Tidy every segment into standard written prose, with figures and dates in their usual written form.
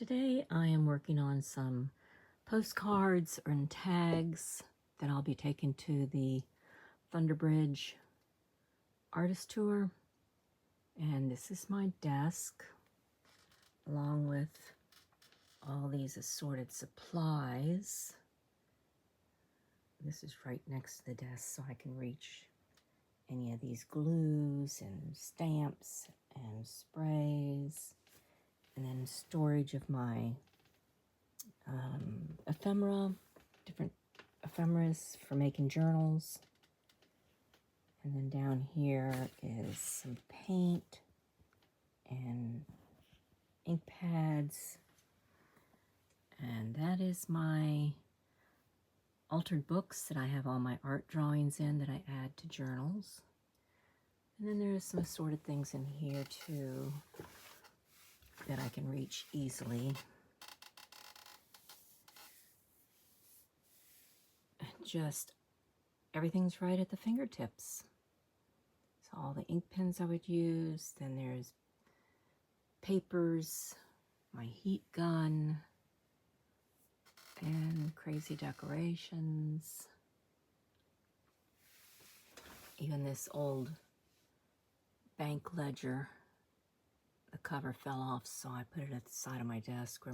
Today I am working on some postcards and tags that I'll be taking to the Thunderbridge artist tour. And this is my desk, along with all these assorted supplies. This is right next to the desk, so I can reach any of these glues and stamps and sprays. And then storage of my ephemera, different ephemeras for making journals. And then down here is some paint and ink pads. And that is my altered books that I have all my art drawings in that I add to journals. And then there's some assorted things in here too that I can reach easily. Just everything's right at the fingertips. So all the ink pens I would use, then there's papers, my heat gun, and crazy decorations. Even this old bank ledger, the cover fell off, so I put it at the side of my desk where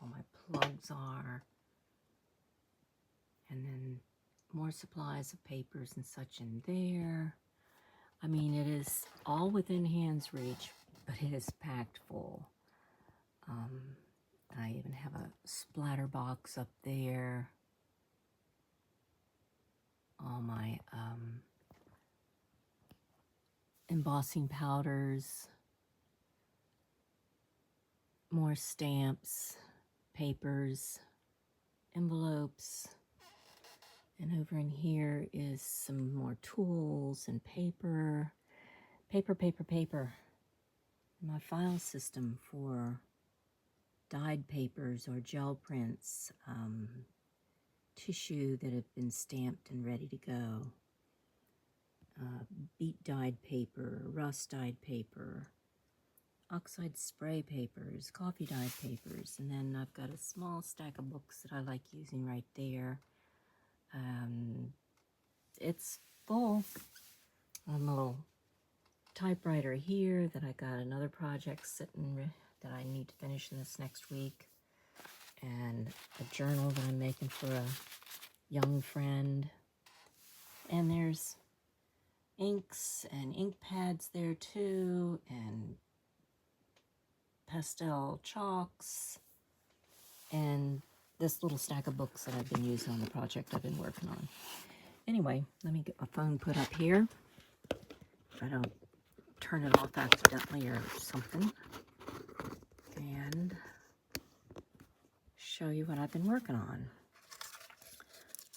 all my plugs are. And then more supplies of papers and such in there. I mean, it is all within hand's reach, but it is packed full. I even have a splatter box up there. All my embossing powders. More stamps, papers, envelopes. And over in here is some more tools and paper. Paper. My file system for dyed papers or gel prints. Tissue that have been stamped and ready to go. Beet dyed paper, rust dyed paper. Oxide spray papers, coffee dyed papers, and then I've got a small stack of books that I like using right there. It's full. A little typewriter here that I got another project sitting that I need to finish in this next week, and a journal that I'm making for a young friend. And there's inks and ink pads there too, and pastel chalks, and this little stack of books that I've been using on the project I've been working on. Anyway, let me get my phone put up here if I don't turn it off accidentally or something, and show you what I've been working on.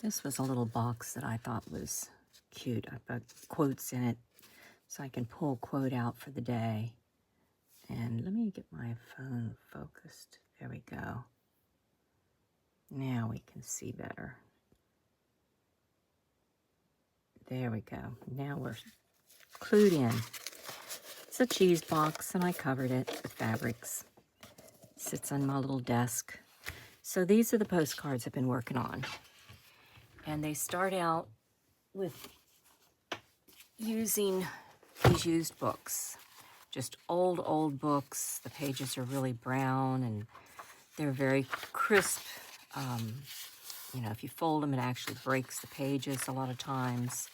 This was a little box that I thought was cute. I've got quotes in it so I can pull a quote out for the day. And let me get my phone focused. There we go. Now we can see better. There we go. Now we're clued in. It's a cheese box, and I covered it with fabrics. It sits on my little desk. So these are the postcards I've been working on. And they start out with using these used books. Just old books. The pages are really brown and they're very crisp. You know, if you fold them, it actually breaks the pages a lot of times.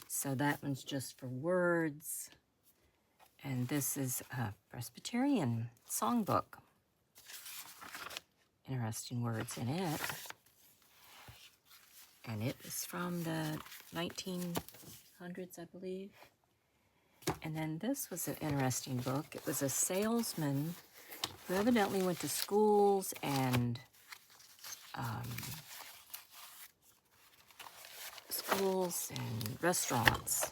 So that one's just for words. And this is a Presbyterian songbook. Interesting words in it. And it is from the 1900s, I believe. And then this was an interesting book. It was a salesman who evidently went to schools and restaurants.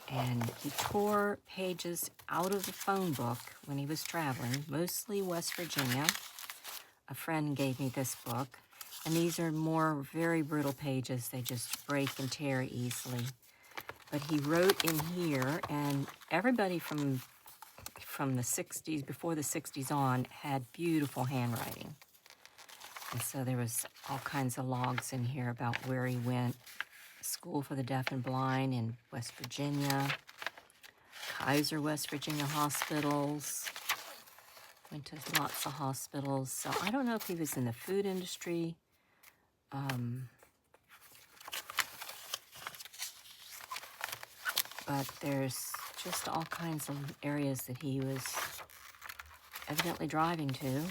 And he tore pages out of the phone book when he was traveling, mostly West Virginia. A friend gave me this book. And these are more very brittle pages. They just break and tear easily. But he wrote in here, and everybody from from the 60s, before the 60s on, had beautiful handwriting. And so there was all kinds of logs in here about where he went. School for the Deaf and Blind in West Virginia. Kaiser, West Virginia hospitals. Went to lots of hospitals. So I don't know if he was in the food industry. But there's just all kinds of areas that he was evidently driving to.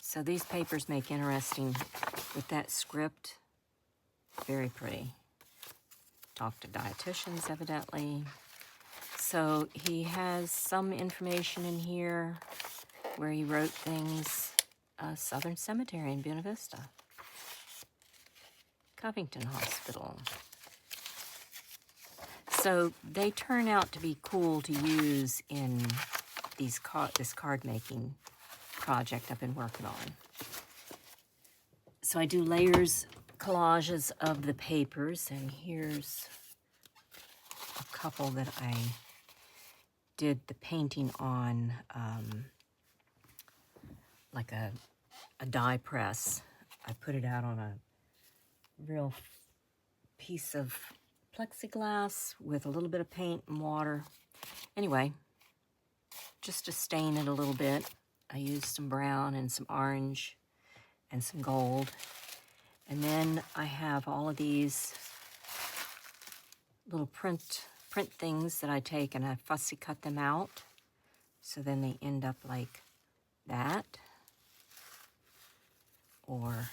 So these papers make interesting with that script. Very pretty. Talk to dietitians, evidently. So he has some information in here where he wrote things. Southern Cemetery in Buena Vista. Covington Hospital. So they turn out to be cool to use in these this card making project I've been working on. So I do layers, collages of the papers, and here's a couple that I did the painting on, like a die press. I put it out on a real piece of plexiglass with a little bit of paint and water. Anyway, just to stain it a little bit, I used some brown and some orange and some gold. And then I have all of these little print things that I take and I fussy cut them out. So then they end up like that. Or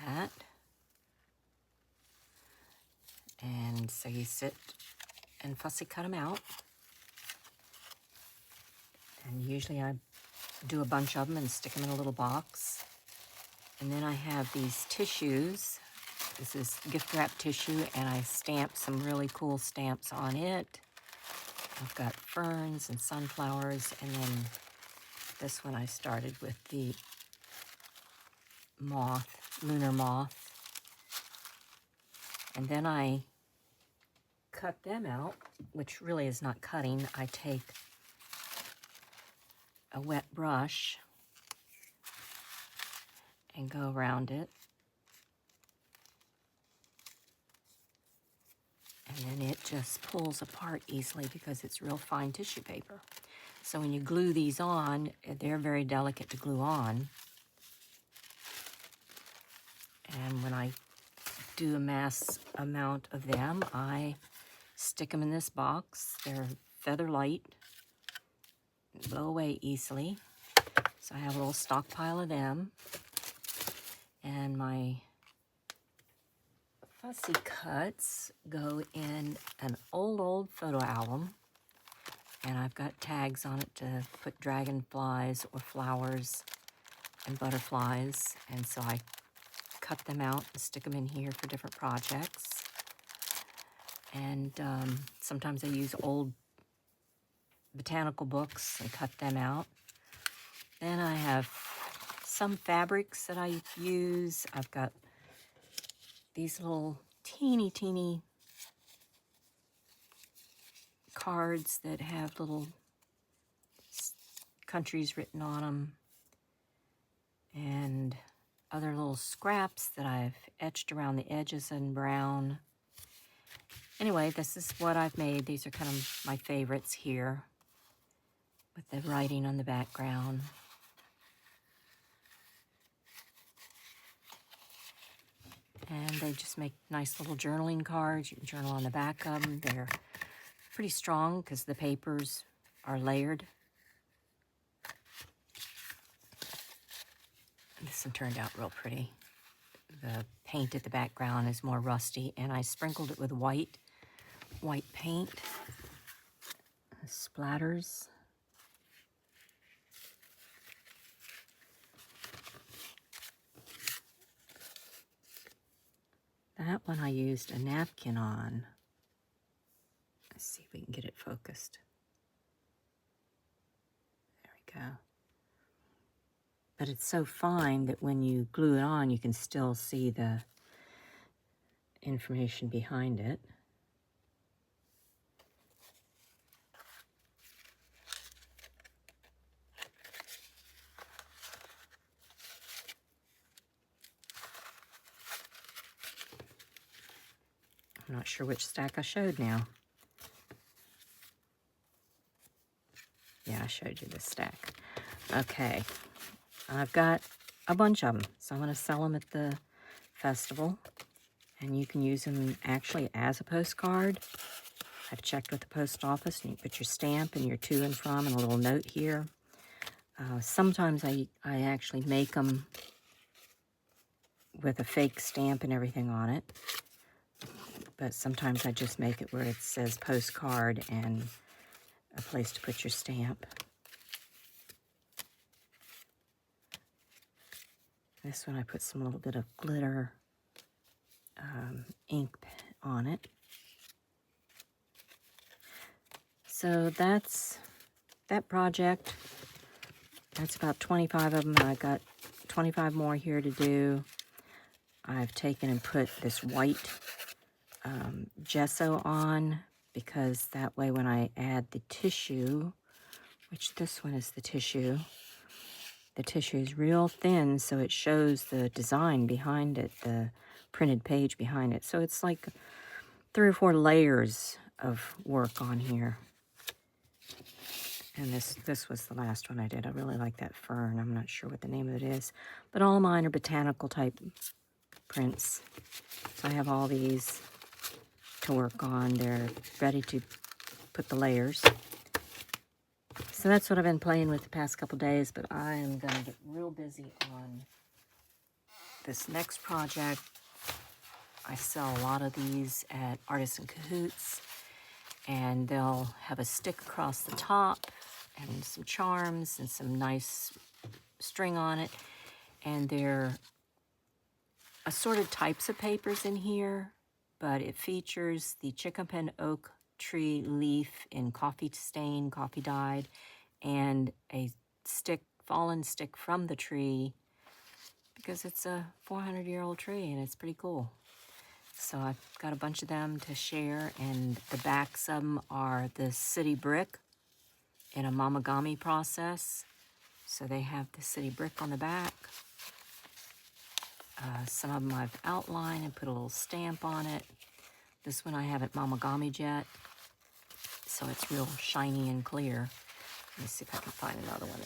that. And so you sit and fussy cut them out. And usually I do a bunch of them and stick them in a little box. And then I have these tissues. This is gift wrap tissue, and I stamp some really cool stamps on it. I've got ferns and sunflowers, and then this one I started with the moth, lunar moth. And then I cut them out, which really is not cutting. I take a wet brush and go around it. And then it just pulls apart easily because it's real fine tissue paper. So when you glue these on, they're very delicate to glue on. And when I do a mass amount of them, I stick them in this box. They're feather light, blow away easily. So I have a little stockpile of them. And my fussy cuts go in an old photo album. And I've got tags on it to put dragonflies or flowers and butterflies. And so I cut them out and stick them in here for different projects. And sometimes I use old botanical books and cut them out. Then I have some fabrics that I use. I've got these little teeny cards that have little countries written on them, and other little scraps that I've etched around the edges in brown. Anyway, this is what I've made. These are kind of my favorites here, with the writing on the background. And they just make nice little journaling cards. You can journal on the back of them. They're pretty strong because the papers are layered. This one turned out real pretty. The paint at the background is more rusty, and I sprinkled it with white paint. Splatters. That one I used a napkin on. Let's see if we can get it focused. There we go. But it's so fine that when you glue it on, you can still see the information behind it. not sure which stack I showed now. Yeah, I showed you this stack. Okay, I've got a bunch of them, so I'm going to sell them at the festival, and you can use them actually as a postcard. I've checked with the post office, and you put your stamp and your to and from and a little note here. Sometimes I actually make them with a fake stamp and everything on it, but sometimes I just make it where it says postcard and a place to put your stamp. This one I put some little bit of glitter ink on it. So that's that project. That's about 25 of them. I got 25 more here to do. I've taken and put this white gesso on, because that way when I add the tissue, which this one is the tissue is real thin, so it shows the design behind it, the printed page behind it. So it's like 3 or 4 layers of work on here. And this was the last one I did. I really like that fern. I'm not sure what the name of it is, but all of mine are botanical type prints. So I have all these to work on. They're ready to put the layers. So that's what I've been playing with the past couple days, but I am going to get real busy on this next project. I sell a lot of these at Artists in Cahoots, and they'll have a stick across the top and some charms and some nice string on it. And they're assorted types of papers in here, but it features the chicken oak tree leaf in coffee stain, coffee dyed, and a stick, fallen stick from the tree, because it's a 400-year-old tree and it's pretty cool. So I've got a bunch of them to share, and the backs of them are the city brick in a mamagami process. So they have the city brick on the back. Some of them I've outlined and put a little stamp on it. This one I haven't mamagami'd yet, so it's real shiny and clear. Let me see if I can find another one.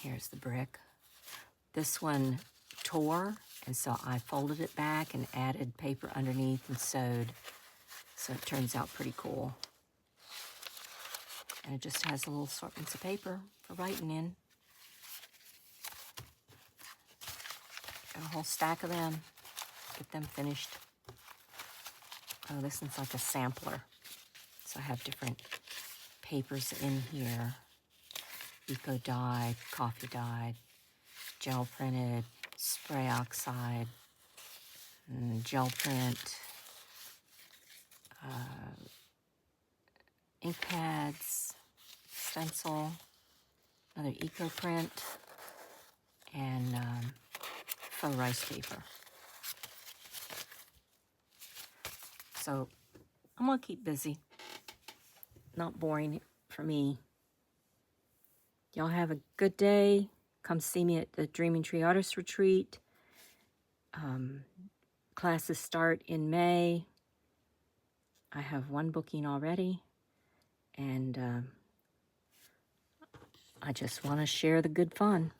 Here's the brick. This one tore, and so I folded it back and added paper underneath and sewed. So it turns out pretty cool. And it just has a little assortments of paper for writing in. Got a whole stack of them. Get them finished. Oh, this one's like a sampler. So I have different papers in here. Eco dyed, coffee dyed, gel printed, spray oxide, gel print, ink pads, stencil, another eco print, and faux rice paper. So I'm gonna keep busy. Not boring for me. Y'all have a good day. Come see me at the Dreaming Tree Artist Retreat. Classes start in May. I have 1 booking already, and I just want to share the good fun.